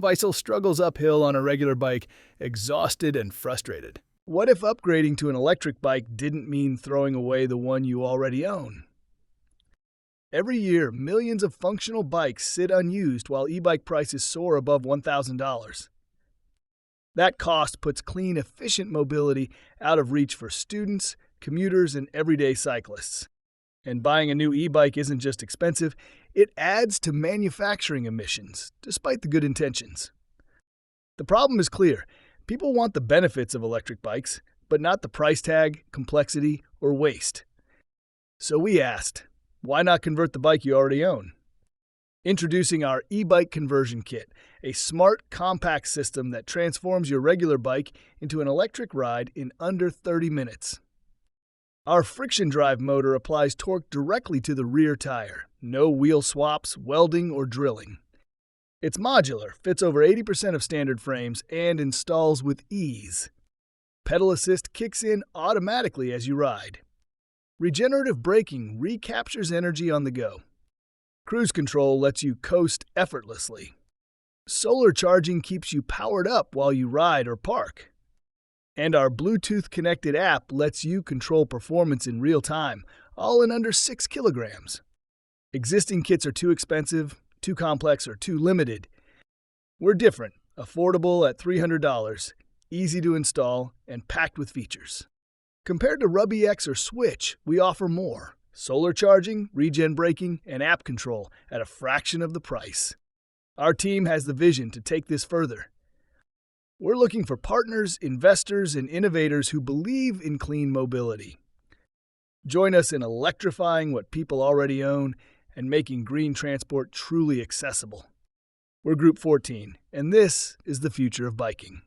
Faisal struggles uphill on a regular bike, exhausted and frustrated. What if upgrading to an electric bike didn't mean throwing away the one you already own? Every year, millions of functional bikes sit unused while e-bike prices soar above $1,000. That cost puts clean, efficient mobility out of reach for students, commuters, and everyday cyclists. And buying a new e-bike isn't just expensive, it adds to manufacturing emissions, despite the good intentions. The problem is clear. People want the benefits of electric bikes, but not the price tag, complexity, or waste. So we asked, why not convert the bike you already own? Introducing our e-bike conversion kit, a smart, compact system that transforms your regular bike into an electric ride in under 30 minutes. Our friction drive motor applies torque directly to the rear tire. No wheel swaps, welding, or drilling. It's modular, fits over 80% of standard frames, and installs with ease. Pedal assist kicks in automatically as you ride. Regenerative braking recaptures energy on the go. Cruise control lets you coast effortlessly. Solar charging keeps you powered up while you ride or park. And our Bluetooth-connected app lets you control performance in real time, all in under 6 kilograms. Existing kits are too expensive, too complex, or too limited. We're different, affordable at $300, easy to install, and packed with features. Compared to RubEX or Switch, we offer more. Solar charging, regen braking, and app control at a fraction of the price. Our team has the vision to take this further. We're looking for partners, investors, and innovators who believe in clean mobility. Join us in electrifying what people already own and making green transport truly accessible. We're Group 14, and this is the future of biking.